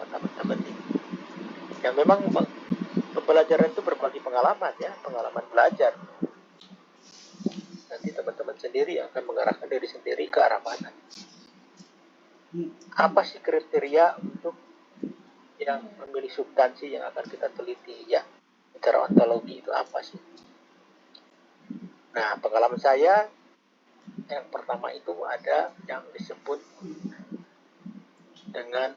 sama teman-teman ini. Yang memang pembelajaran itu berbagi pengalaman ya, pengalaman belajar. Nanti teman-teman sendiri akan mengarahkan diri sendiri ke arah mana. Apa sih kriteria untuk yang memilih substansi yang akan kita teliti ya? Secara ontologi itu apa sih? Nah, pengalaman saya yang pertama itu ada yang disebut dengan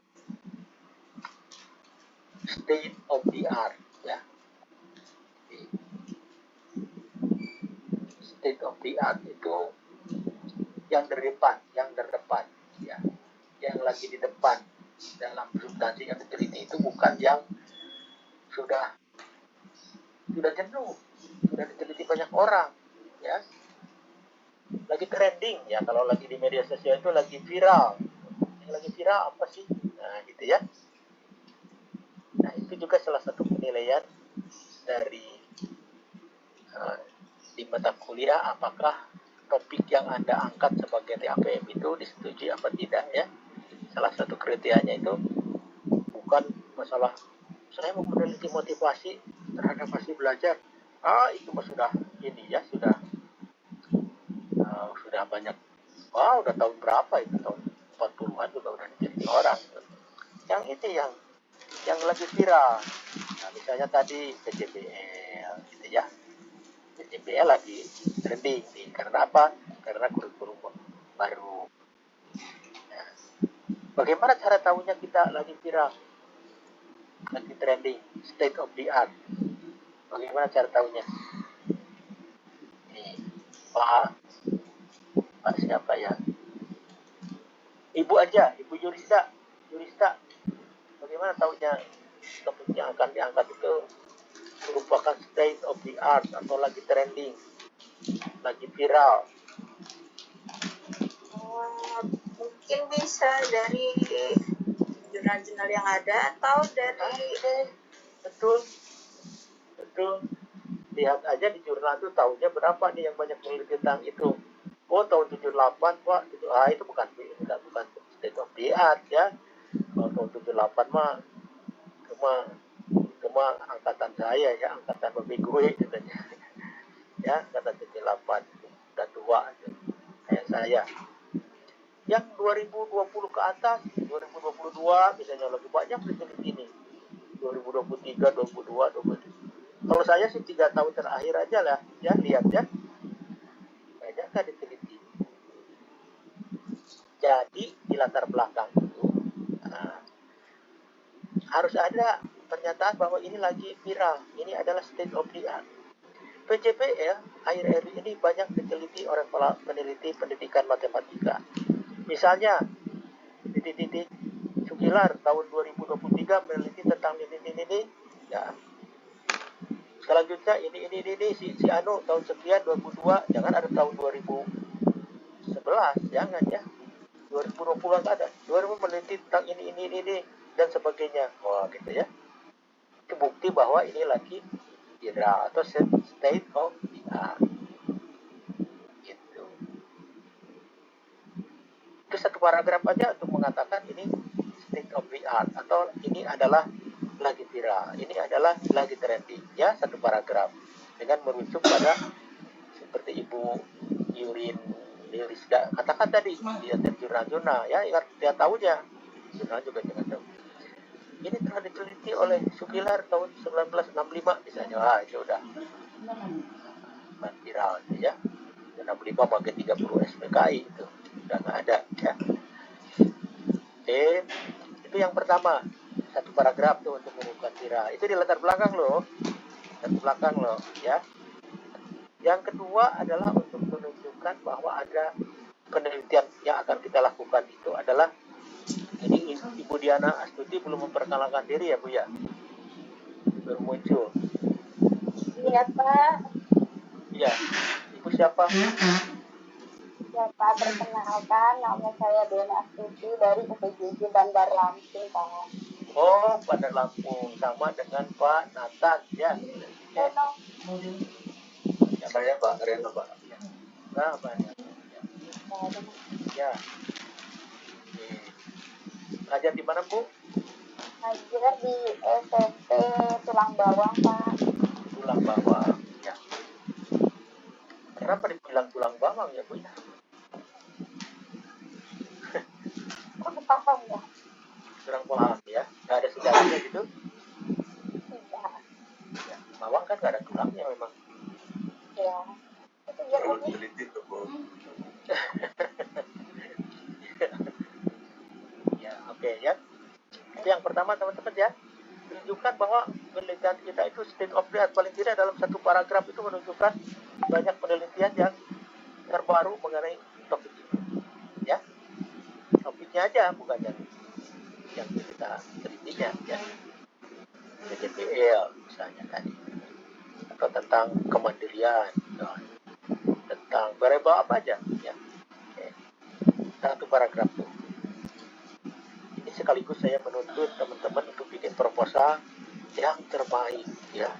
state of the art ya. State of the art itu yang terdepan ya. Yang lagi di depan dalam substansi yang diteliti itu bukan yang sudah jenuh, sudah diteliti banyak orang ya. Lagi trending ya, kalau lagi di media sosial itu lagi viral. Yang lagi viral apa sih? Nah, gitu ya. Nah, itu juga salah satu penilaian dari di mata kuliah, apakah topik yang Anda angkat sebagai TAPM itu disetujui apa tidak ya. Salah satu kriterianya itu bukan masalah saya mau meneliti motivasi terhadap hasil belajar. Itu sudah ini ya, sudah banyak. Udah tahun berapa itu, tahun 40-an juga udah diteliti orang. Yang itu yang lagi viral. Nah, misalnya tadi PJBL gitu ya. PJBL lagi trending nih. Karena apa? Karena kurikulum baru. Nah, bagaimana cara tahunya kita lagi viral? Lagi trending, state of the art. Bagaimana cara tahunya? Nih, Pak siapa ya? Ibu aja, Ibu Yurista. Bagaimana tahunya topik yang akan diangkat itu merupakan state of the art atau lagi trending, lagi viral? Mungkin bisa dari jurnal-jurnal yang ada atau dari betul lihat aja di jurnal itu tahunnya berapa nih yang banyak meneliti tentang itu. Tahun 78 Pak itu bukan state of the art ya. Kalau tahun 78 mah cuma angkatan saya ya, angkatan babi gue katanya ya, angkatan 78 udah tua kayak saya. Yang 2020 ke atas, 2022 misalnya lebih banyak diteliti ini. 2023, 2022, 2023. Kalau saya sih 3 tahun terakhir aja lah ya, lihat ya. Banyak kan diteliti. Jadi di latar belakang itu harus ada pernyataan bahwa ini lagi viral, ini adalah state of the art. PJBL akhir-akhir ini banyak diteliti oleh peneliti pendidikan matematika. Misalnya di titik Sugilar tahun 2023 meneliti tentang ini ya. Selanjutnya ini si Anu tahun sekian 2002, jangan ada tahun 2011, jangan ya. 2020 ada. 2000 meneliti tentang ini dan sebagainya. Gitu ya. Itu bukti bahwa ini lagi viral atau state of the art. Gitu. Itu satu paragraf aja untuk mengatakan ini state of the art atau ini adalah lagi viral, ini adalah lagi trending ya, satu paragraf dengan merujuk pada seperti Ibu Yurisda katakan tadi di jurnal-jurnal ya, dia tahunya jurnal juga jangan tahu. Ini telah diteliti oleh Sugilar tahun 1965 misalnya, itu udah viral ya. 65 pakai 30 SPKI itu udah nggak ada ya. Itu yang pertama, satu paragraf tuh untuk mengungkap viral. Itu di latar belakang loh ya. Yang kedua adalah untuk menunjukkan bahwa ada penelitian yang akan kita lakukan itu adalah, ini Ibu Diana Astuti belum memperkenalkan diri ya Bu ya, baru muncul. Iya Pak. Iya, Ibu siapa? Ya Pak, perkenalkan nama saya Diana Astuti dari UPJJ Bandar Lampung Pak. Bandar Lampung, sama dengan Pak Nathan ya. Saya Pak Reno Pak. Nah, banyak. Ya. Ngajar di mana Bu? ngajar di SMP Tulang Bawang, Pak. Tulang bawang, ya. Kenapa dibilang tulang bawang ya, Bu? Aku paham ya. Kurang paham ya. Nggak ada sejarahnya gitu. Tidak. Ya, bawang kan nggak ada tulangnya memang. Ya. Itu biar unik. Ya, oke ya. Itu yang pertama teman-teman ya. Menunjukkan bahwa penelitian kita itu state of the art. Paling tidak dalam satu paragraf itu menunjukkan banyak penelitian yang terbaru mengenai topik itu. Ya, topiknya aja bukan yang kita telitinya ya. PJPL misalnya tadi, atau tentang kemandirian, tentang variabel apa aja ya. Oke. Satu paragraf tuh. Ini sekaligus saya menuntut teman-teman untuk bikin proposal yang terbaik ya.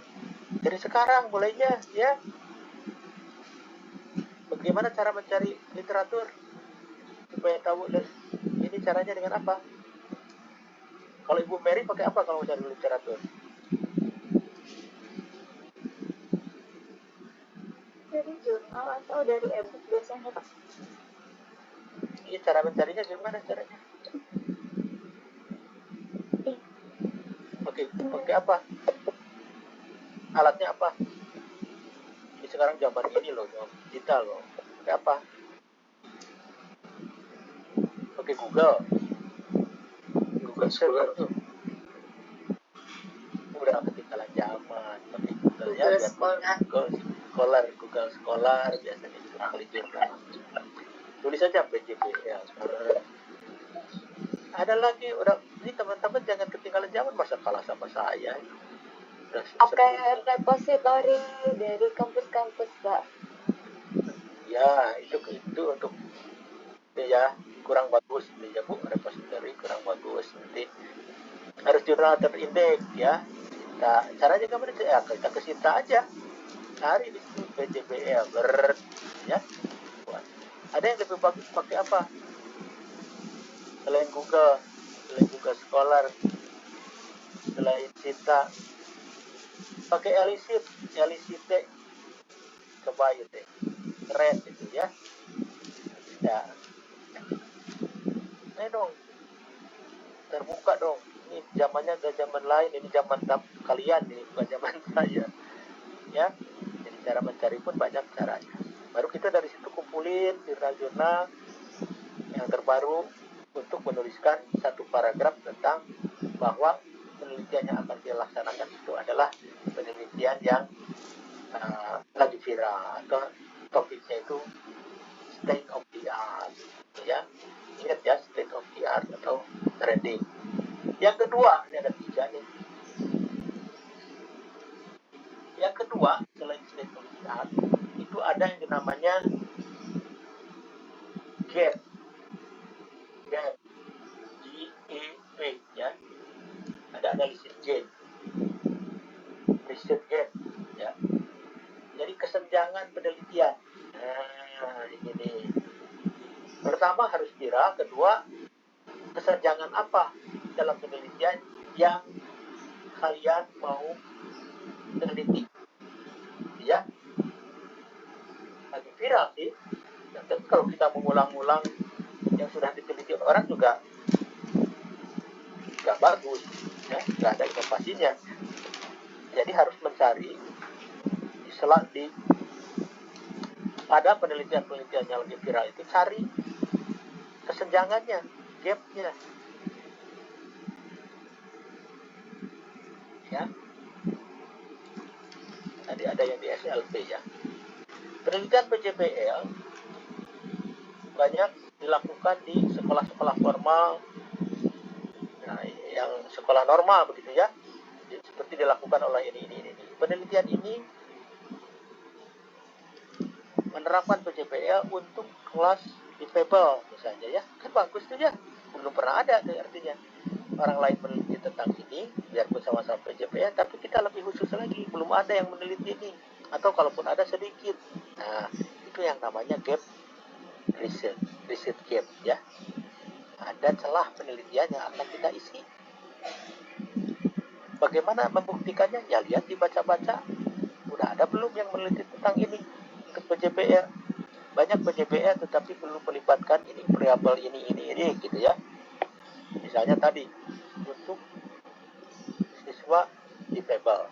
Dari sekarang mulainya ya. Bagaimana cara mencari literatur supaya tahu ini caranya dengan apa? Kalau Ibu Mary pakai apa kalau mencari literatur? Dari jurnal atau dari e-book biasanya, Pak? Ini cara mencarinya gimana caranya? Pakai apa? Alatnya apa? Ini sekarang zaman ini loh, zaman digital loh. Pakai apa? Pakai Google Scholar tuh. Udah ketinggalan zaman. Pakai Google ya. Google Scholar biasanya itu ahli jurnal. Tulis aja PJPL. Ada lagi udah ini teman-teman jangan ketinggalan zaman, masa kalah sama saya. Pakai repositori dari kampus-kampus, Pak. Ya, itu untuk ya kurang bagus ya Bu, repositori kurang bagus, nanti harus jurnal terindeks ya. Nah, caranya gimana sih? Ya, kita ke Sinta aja, cari di situ PJBL ya. Ada yang lebih bagus pakai apa? Selain Google Scholar, selain Sinta, pakai Elisite, coba itu keren itu ya. Ya, ini dong terbuka dong. Ini zamannya udah zaman lain, ini zaman kalian, ini bukan zaman saya ya. Jadi cara mencari pun banyak caranya. Baru kita dari situ kumpulin jurnal-jurnal yang terbaru untuk menuliskan satu paragraf tentang bahwa penelitian yang akan dilaksanakan itu adalah penelitian yang lagi viral atau topiknya itu state of the art ya. Ingat ya, state of the art atau trending. Yang kedua, ini ada 3 nih. Yang kedua, selain state of the art, itu ada yang namanya GAP. GAP. G-A-P ya. Ada analisis gap. Research gap ya. Jadi kesenjangan penelitian. Nah, ini nih. Pertama harus kira, kedua kesenjangan apa dalam penelitian yang kalian mau teliti ya. Lagi viral sih. Dan kalau kita mengulang-ulang yang sudah diteliti orang juga nggak bagus ya, nggak ada inovasinya. Jadi harus mencari di pada penelitian-penelitian yang lagi viral itu, cari kesenjangannya, gapnya ya. Tadi ada yang di SLP ya. Penelitian PJPL banyak dilakukan di sekolah-sekolah formal, nah, yang sekolah normal begitu ya. Seperti dilakukan oleh ini. Penelitian ini menerapkan PJPL untuk kelas difabel misalnya ya. Kan bagus tuh ya. Belum pernah ada tuh artinya. Orang lain meneliti tentang ini, biarpun sama-sama PJPL, tapi kita lebih khusus lagi, belum ada yang meneliti ini, atau kalaupun ada sedikit. Nah, itu yang namanya gap research gap ya. Ada celah penelitian yang akan kita isi. Bagaimana membuktikannya? Ya lihat dibaca-baca. Udah ada belum yang meneliti tentang ini untuk PJPR? Banyak PJPR tetapi belum melibatkan ini variabel ini gitu ya. Misalnya tadi untuk siswa difabel.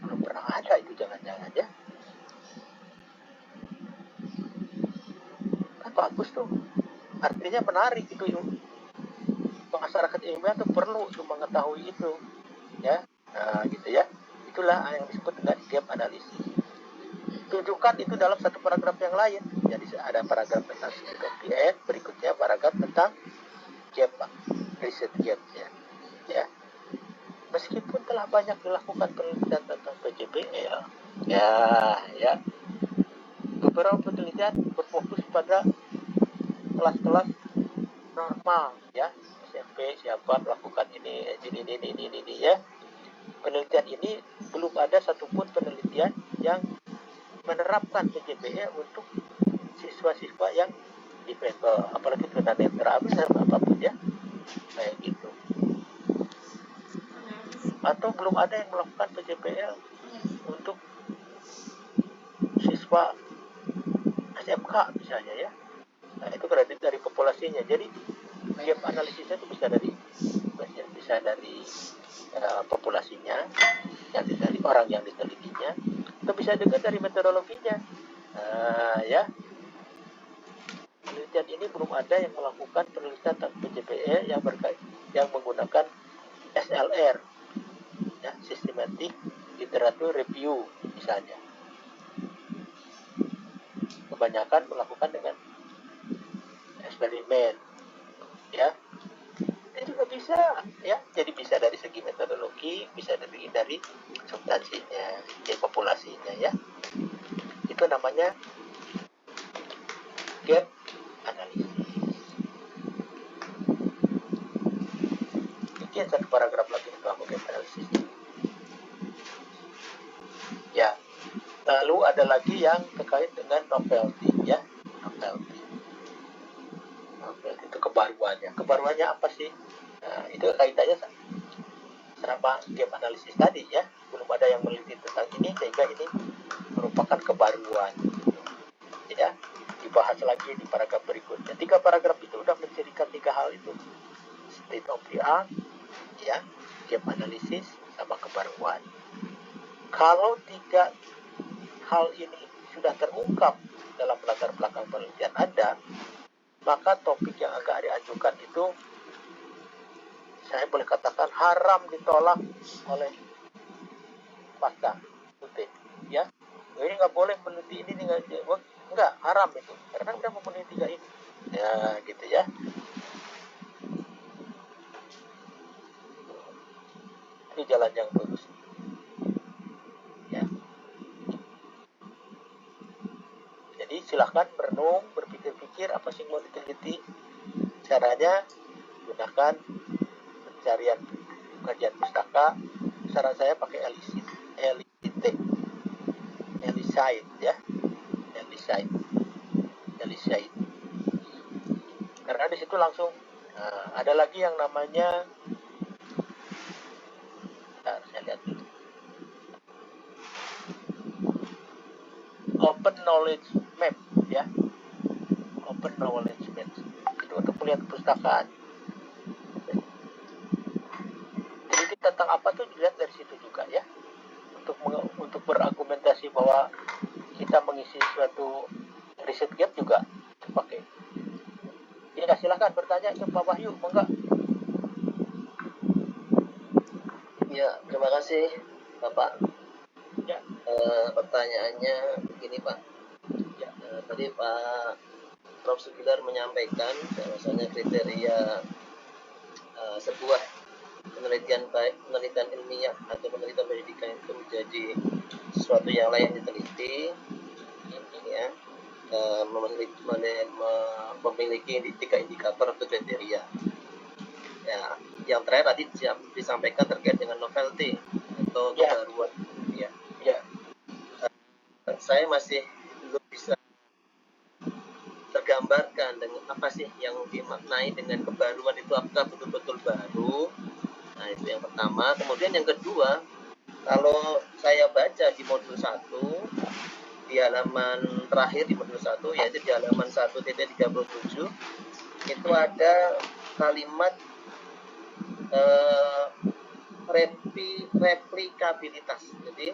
Belum pernah ada itu jangan-jangan ya. Kan bagus tuh. Artinya menarik itu masyarakat ilmiah tuh perlu tuh mengetahui itu ya. Nah, gitu ya. Itulah yang disebut dengan gap analisis. Tunjukkan itu dalam satu paragraf yang lain. Jadi ada paragraf tentang PJPR, berikutnya paragraf tentang gap, riset gapnya. Ya. Meskipun telah banyak dilakukan penelitian tentang PJPL, ya, beberapa penelitian berfokus pada kelas-kelas normal, ya, SMP siapa melakukan ini ya. Penelitian ini belum ada satupun penelitian yang menerapkan PJPL untuk siswa-siswa yang difabel, apalagi tunanetra apapun ya, kayak gitu. Atau belum ada yang melakukan PJPL untuk siswa SMK misalnya ya. Nah, itu kredit dari populasinya. Jadi gap analisisnya itu bisa dari populasinya, dari orang yang ditelitinya, atau bisa juga dari metodologinya. Ya, penelitian ini belum ada yang melakukan penelitian tentang PJPE yang menggunakan SLR, ya, Systematic Literature Review misalnya. Kebanyakan melakukan dengan eksperimen, ya. Ini juga bisa, ya. Jadi bisa dari segi metodologi, bisa dari substansinya, dari populasinya, ya. Itu namanya gap analisis. Bikin satu paragraf lagi untuk apa gap analisis. Ya. Lalu ada lagi yang terkait dengan novelty, ya. Novelty itu kebaruannya. Kebaruannya apa sih? Nah, itu kaitannya sama gap analisis tadi, ya. Belum ada yang meneliti tentang ini sehingga ini merupakan kebaruan, ya. Dibahas lagi di paragraf berikutnya. 3 paragraf itu udah mencirikan 3 hal itu: state of the art, ya, gap analisis, sama kebaruan. Kalau 3 hal ini sudah terungkap dalam latar belakang penelitian Anda, maka topik yang agak diajukan itu saya boleh katakan haram ditolak oleh pasca UT, ya. Ini nggak boleh meneliti ini, nggak, haram itu karena udah memenuhi 3 ini, ya, gitu ya. Ini jalan yang lurus, ya. Jadi silahkan merenung, berpikir-pikir apa sih mau diteliti. Caranya gunakan pencarian kajian pustaka. Saran saya pakai ELISIT, ya, ELISIT. Karena di situ langsung ada lagi yang namanya, saya lihat dulu, Open Knowledge Map, ya. Open Knowledge Map itu untuk melihat perpustakaan. Jadi tentang apa tuh dilihat dari situ juga, ya. Untuk berargumentasi bahwa kita mengisi suatu riset gap juga pakai. Ya, silakan bertanya ke Pak Wahyu, monggo. Ya, terima kasih Bapak. Ya. Pertanyaannya begini Pak. Ya. Tadi Pak Prof. Sugilar menyampaikan bahwasanya kriteria sebuah penelitian ilmiah atau penelitian pendidikan itu menjadi sesuatu yang layak diteliti, ya, memiliki 3 indikator atau kriteria. Ya, yang terakhir tadi disampaikan terkait dengan novelty atau kebaruan, ya. Saya masih belum bisa tergambarkan dengan apa sih yang yang dimaknai dengan kebaruan itu apakah betul-betul baru. Nah, itu yang pertama. Kemudian yang kedua, kalau saya baca di modul 1, di halaman terakhir di modul 1, yaitu di halaman 1.37, itu ada kalimat replikabilitas. Jadi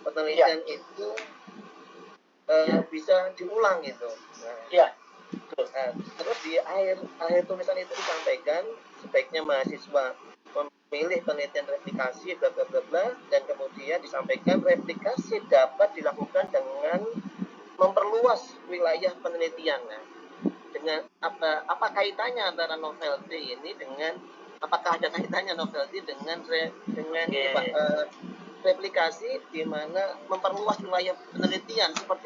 penelitian itu bisa diulang gitu. Ya. Terus di akhir tulisan itu disampaikan sebaiknya mahasiswa memilih penelitian replikasi bla bla bla bla, dan kemudian disampaikan replikasi dapat dilakukan dengan memperluas wilayah penelitian. Nah, dengan apa kaitannya antara novelty ini dengan, apakah ada kaitannya novelty dengan replikasi di mana memperluas wilayah penelitian seperti